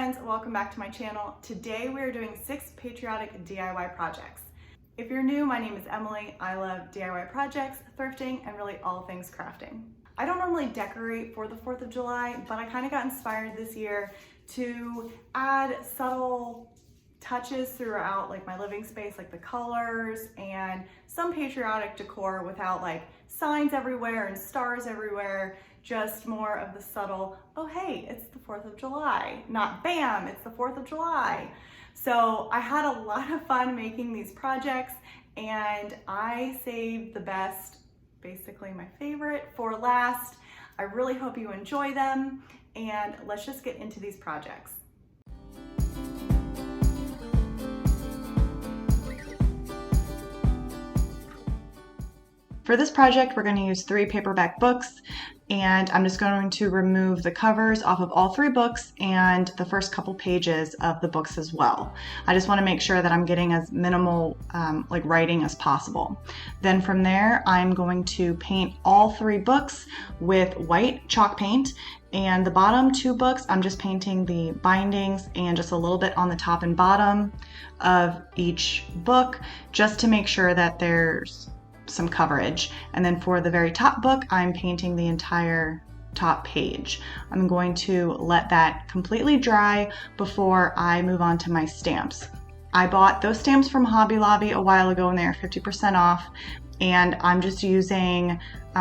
friends, welcome back to my channel. Today we are doing 6 patriotic DIY projects. If you're new, my name is Emily. I love DIY projects, thrifting, and really all things crafting. I don't normally decorate for the 4th of July, but I kind of got inspired this year to add subtle touches throughout like my living space, like the colors and some patriotic decor without like signs everywhere and stars everywhere. Just more of the subtle, oh hey, it's the 4th of July, not bam, it's the 4th of July. So I had a lot of fun making these projects and I saved the best, basically my favorite, for last. I really hope you enjoy them and let's just get into these projects. For this project, we're going to use 3 paperback books, and I'm just going to remove the covers off of all 3 books and the first couple pages of the books as well. I just want to make sure that I'm getting as minimal like writing as possible. Then from there, I'm going to paint all 3 books with white chalk paint, and the bottom 2 books, I'm just painting the bindings and just a little bit on the top and bottom of each book, just to make sure that there's some coverage. And then for the very top book, I'm painting the entire top page. I'm going to let that completely dry before I move on to my stamps. I bought those stamps from Hobby Lobby a while ago and they're 50% off, and I'm just using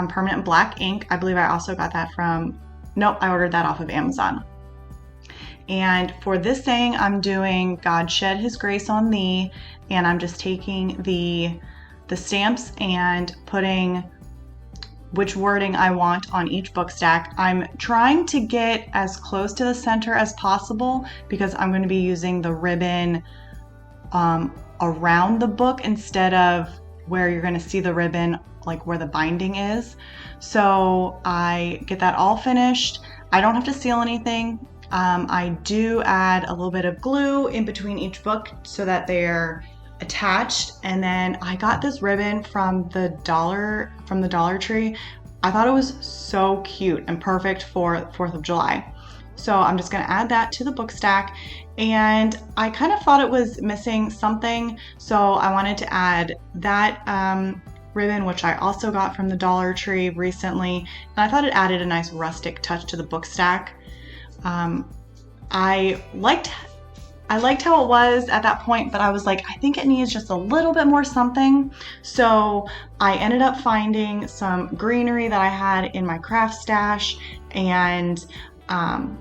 permanent black ink. I believe I also got that from, nope, I ordered that off of Amazon. And for this saying, I'm doing God shed his grace on thee, and I'm just taking the stamps and putting which wording I want on each book stack. I'm trying to get as close to the center as possible because I'm going to be using the ribbon around the book instead of where you're going to see the ribbon like where the binding is. So I get that all finished. I don't have to seal anything. I do add a little bit of glue in between each book so that they're attached. And then I got this ribbon from the Dollar Tree. I thought it was so cute and perfect for 4th of July. So I'm just going to add that to the book stack, and I kind of thought it was missing something, so I wanted to add that ribbon, which I also got from the Dollar Tree recently, and I thought it added a nice rustic touch to the book stack. I liked how it was at that point, but I was like, I think it needs just a little bit more something. So I ended up finding some greenery that I had in my craft stash, and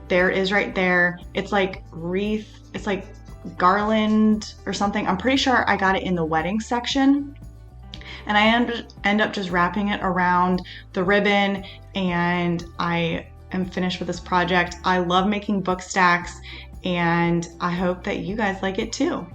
there it is right there. It's like wreath, it's like garland or something. I'm pretty sure I got it in the wedding section. And I end up just wrapping it around the ribbon, and I am finished with this project. I love making book stacks, and I hope that you guys like it too.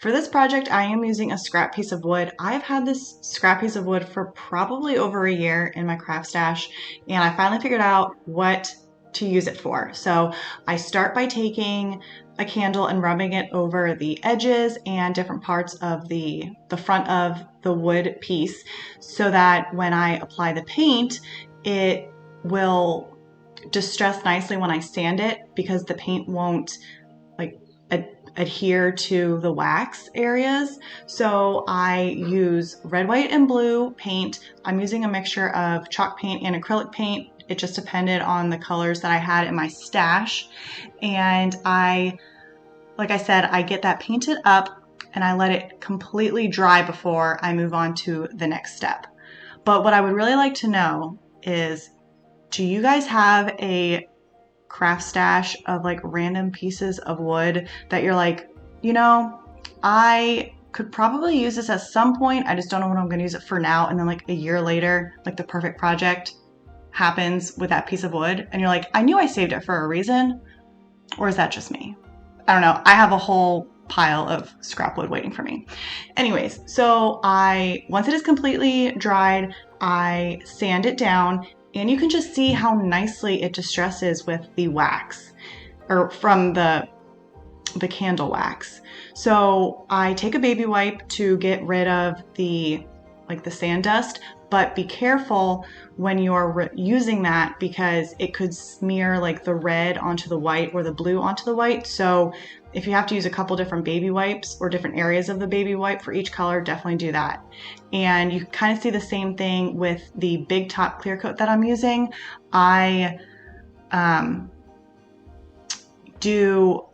For this project, I am using a scrap piece of wood. I've had this scrap piece of wood for probably over a year in my craft stash, and I finally figured out what to use it for. So I start by taking a candle and rubbing it over the edges and different parts of the front of the wood piece, so that when I apply the paint, it will distress nicely when I sand it, because the paint won't like adhere to the wax areas. So I use red, white, and blue paint. I'm using a mixture of chalk paint and acrylic paint. It just depended on the colors that I had in my stash. And like I said, I get that painted up and I let it completely dry before I move on to the next step. But what I would really like to know is, do you guys have a craft stash of like random pieces of wood that you're like, you know, I could probably use this at some point, I just don't know when I'm going to use it for now, and then like a year later, like the perfect project happens with that piece of wood and you're like, I knew I saved it for a reason? Or is that just me? I don't know. I have a whole pile of scrap wood waiting for me. Anyways, so once it is completely dried, I sand it down, and you can just see how nicely it distresses with the wax, or from the candle wax. So I take a baby wipe to get rid of the sand dust, but be careful when you're using that, because it could smear like the red onto the white or the blue onto the white. So if you have to use a couple different baby wipes or different areas of the baby wipe for each color, definitely do that. And you kind of see the same thing with the big top clear coat that I'm using. I do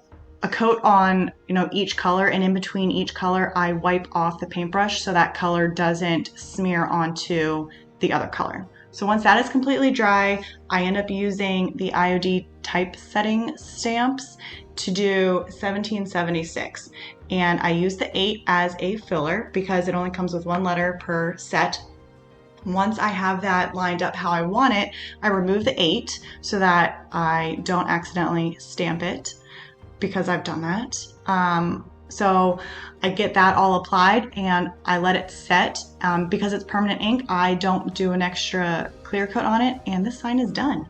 a coat on, each color, and in between each color, I wipe off the paintbrush so that color doesn't smear onto the other color. So once that is completely dry, I end up using the IOD typesetting stamps to do 1776. And I use the 8 as a filler because it only comes with 1 letter per set. Once I have that lined up how I want it, I remove the 8 so that I don't accidentally stamp it, because I've done that. So I get that all applied and I let it set. Because it's permanent ink, I don't do an extra clear coat on it, and this sign is done.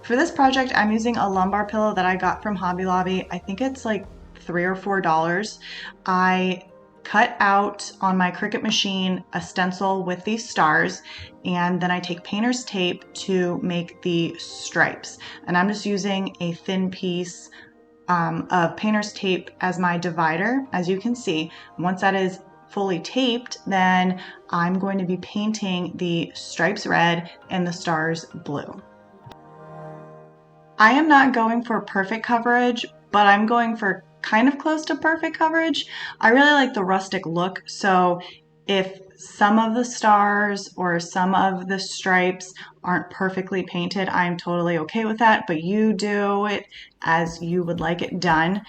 For this project, I'm using a lumbar pillow that I got from Hobby Lobby. I think it's like $3 or $4. I cut out on my Cricut machine a stencil with these stars, and then I take painter's tape to make the stripes. And I'm just using a thin piece of painter's tape as my divider, as you can see. Once that is fully taped, then I'm going to be painting the stripes red and the stars blue. I am not going for perfect coverage, but I'm going for kind of close to perfect coverage. I really like the rustic look, so if some of the stars or some of the stripes aren't perfectly painted, I'm totally okay with that, but you do it as you would like it done.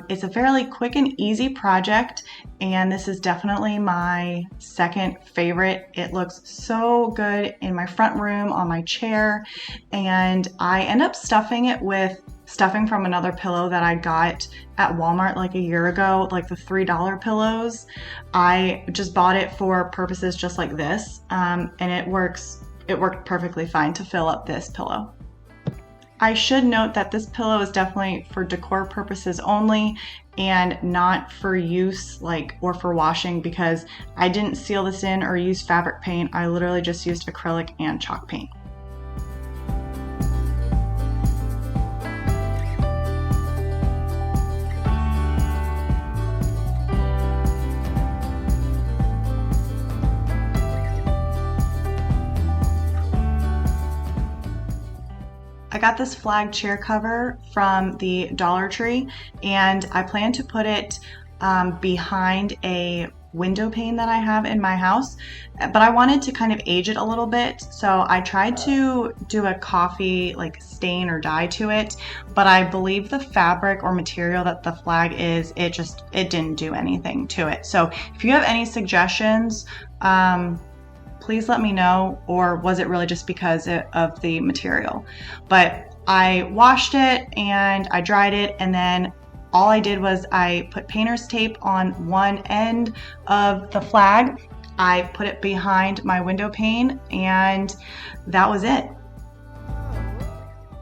It's a fairly quick and easy project, and this is definitely my second favorite. It looks so good in my front room on my chair, and I end up stuffing it with stuffing from another pillow that I got at Walmart like a year ago, like the $3 pillows. I just bought it for purposes just like this, and it worked perfectly fine to fill up this pillow. I should note that this pillow is definitely for decor purposes only and not for use or for washing, because I didn't seal this in or use fabric paint. I literally just used acrylic and chalk paint. I got this flag chair cover from the Dollar Tree, and I plan to put it behind a window pane that I have in my house, but I wanted to kind of age it a little bit, so I tried to do a coffee stain or dye to it, but I believe the fabric or material that the flag is, it didn't do anything to it. So if you have any suggestions, please let me know, or was it really just because of the material? But I washed it and I dried it, and then all I did was I put painter's tape on one end of the flag. I put it behind my window pane, and that was it.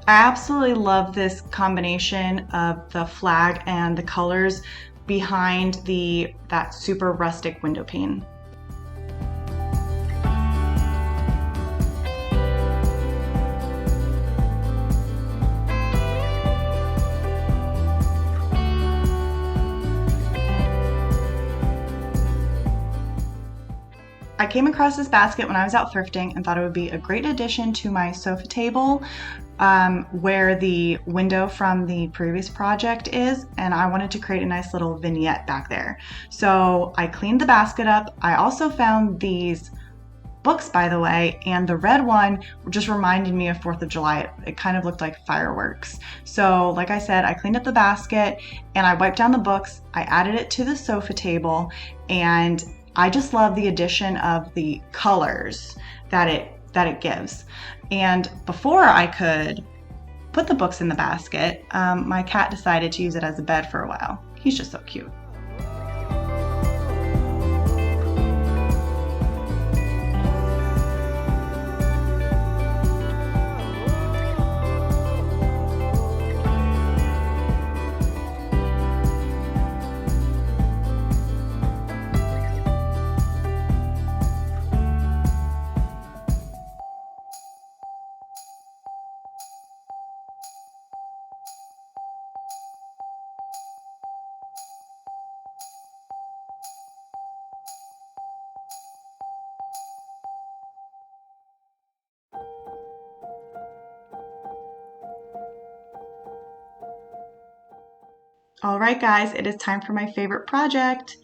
I absolutely love this combination of the flag and the colors behind that super rustic window pane. I came across this basket when I was out thrifting and thought it would be a great addition to my sofa table where the window from the previous project is, and I wanted to create a nice little vignette back there. So I cleaned the basket up. I also found these books, by the way, and the red one just reminded me of 4th of July. It kind of looked like fireworks. So like I said, I cleaned up the basket and I wiped down the books. I added it to the sofa table, and I just love the addition of the colors that it gives. And before I could put the books in the basket, my cat decided to use it as a bed for a while. He's just so cute. All right, guys, it is time for my favorite project.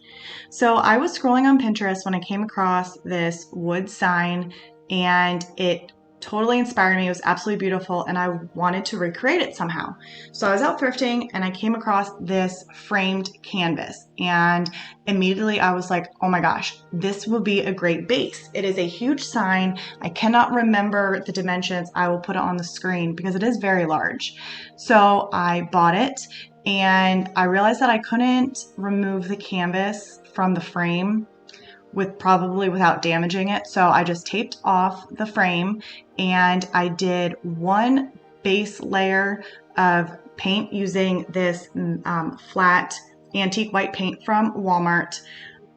So I was scrolling on Pinterest when I came across this wood sign, and it totally inspired me. It was absolutely beautiful, and I wanted to recreate it somehow. So I was out thrifting and I came across this framed canvas, and immediately I was like, oh my gosh, this will be a great base. It is a huge sign. I cannot remember the dimensions. I will put it on the screen because it is very large. So I bought it, and I realized that I couldn't remove the canvas from the frame without damaging it. So I just taped off the frame, and I did one base layer of paint using this flat antique white paint from Walmart.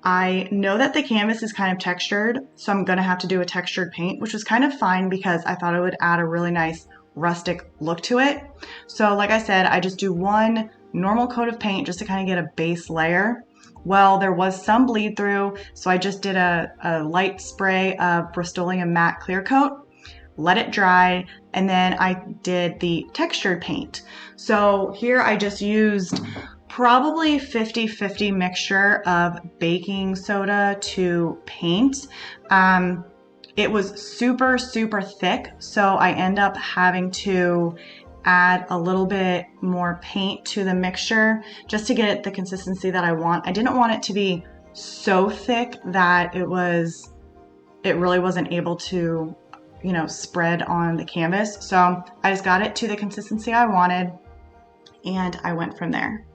I know that the canvas is kind of textured, so I'm gonna have to do a textured paint, which was kind of fine because I thought it would add a really nice rustic look to it. So like I said, I just do one normal coat of paint just to kind of get a base layer. Well, there was some bleed through, so I just did a light spray of Bristolian matte clear coat, let it dry, and then I did the textured paint. So here I just used probably 50-50 mixture of baking soda to paint. It was super, super thick, so I end up having to add a little bit more paint to the mixture just to get it the consistency that I want. I didn't want it to be so thick that it really wasn't able to, spread on the canvas. So I just got it to the consistency I wanted, and I went from there.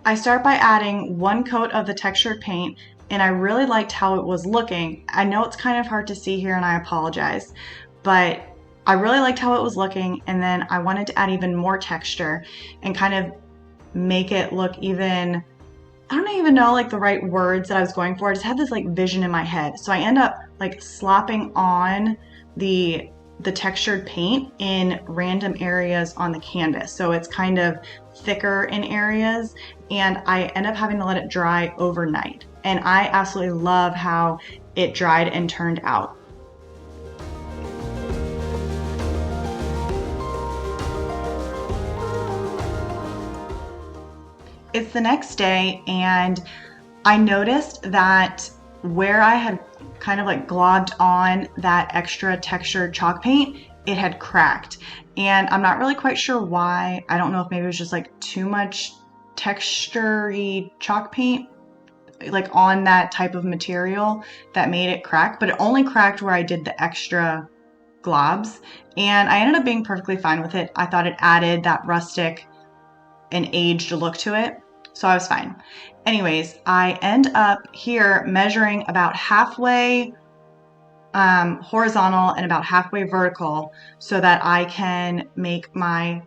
I start by adding one coat of the textured paint, and I really liked how it was looking. I know it's kind of hard to see here, and I apologize, but I really liked how it was looking, and then I wanted to add even more texture and kind of make it look even, I don't even know like the right words that I was going for. I just had this like vision in my head. So I end up like slopping on the textured paint in random areas on the canvas. So it's kind of thicker in areas, and I end up having to let it dry overnight. And I absolutely love how it dried and turned out. It's the next day, and I noticed that where I had kind of like globbed on that extra textured chalk paint, it had cracked. And I'm not really quite sure why. I don't know if maybe it was just like too much texture-y chalk paint like on that type of material that made it crack, but it only cracked where I did the extra globs, and I ended up being perfectly fine with it. I thought it added that rustic and aged look to it, so I was fine. Anyways, I end up here measuring about halfway horizontal and about halfway vertical so that I can make my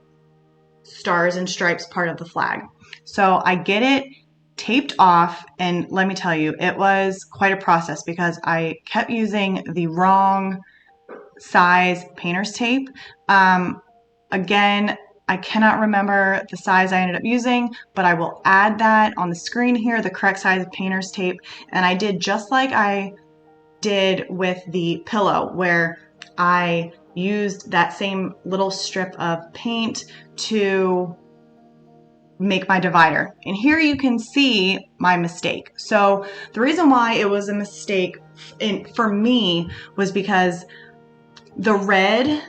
stars and stripes part of the flag. So I get it taped off, and let me tell you, it was quite a process because I kept using the wrong size painter's tape. Again, I cannot remember the size I ended up using, but I will add that on the screen here, the correct size of painter's tape. And I did just like I did with the pillow, where I used that same little strip of paint to make my divider. And here you can see my mistake. So the reason why it was a mistake for me was because the red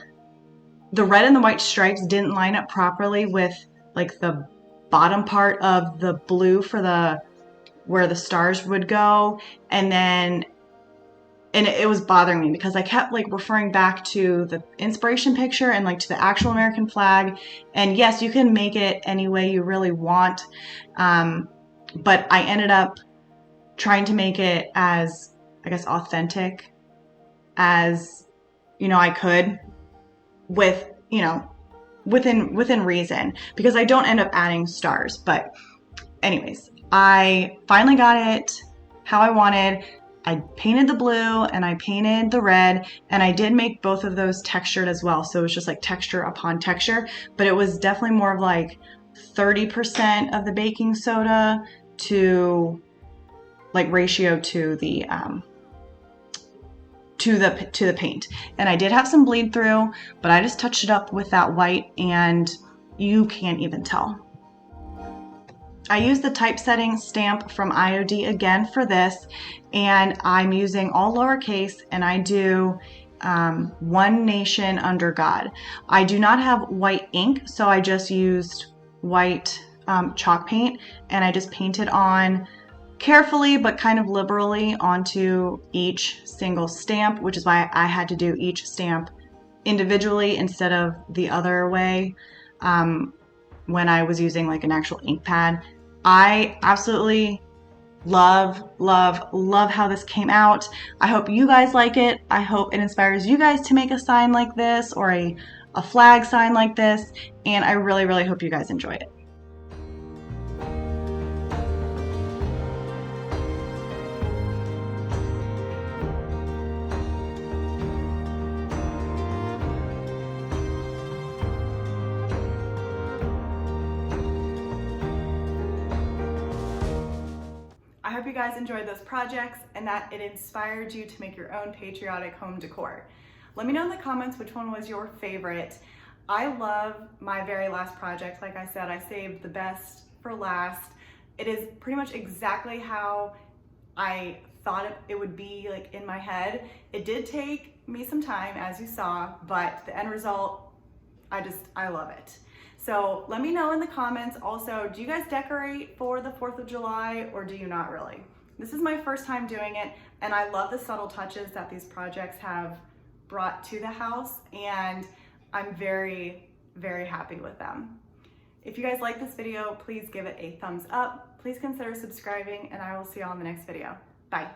and the white stripes didn't line up properly with like the bottom part of the blue for where the stars would go. And it was bothering me because I kept like referring back to the inspiration picture and like to the actual American flag. And yes, you can make it any way you really want. But I ended up trying to make it as, I guess, authentic as, I could with, within reason, because I don't end up adding stars. But anyways, I finally got it how I wanted. I painted the blue and I painted the red, and I did make both of those textured as well. So it was just like texture upon texture, but it was definitely more of like 30% of the baking soda to like ratio to the paint. And I did have some bleed through, but I just touched it up with that white and you can't even tell. I used the typesetting stamp from IOD again for this, and I'm using all lowercase, and I do One Nation Under God. I do not have white ink, so I just used white chalk paint, and I just painted on carefully but kind of liberally onto each single stamp, which is why I had to do each stamp individually instead of the other way when I was using like an actual ink pad. I absolutely love how this came out. I hope you guys like it. I hope it inspires you guys to make a sign like this or a flag sign like this, and I really, really hope you guys enjoy it. I hope you guys enjoyed those projects and that it inspired you to make your own patriotic home decor. Let me know in the comments which one was your favorite. I love my very last project. Like I said, I saved the best for last. It is pretty much exactly how I thought it would be like in my head. It did take me some time, as you saw, but the end result, I love it. So let me know in the comments also, do you guys decorate for the 4th of July or do you not really? This is my first time doing it, and I love the subtle touches that these projects have brought to the house, and I'm very, very happy with them. If you guys like this video, please give it a thumbs up. Please consider subscribing, and I will see you all in the next video. Bye.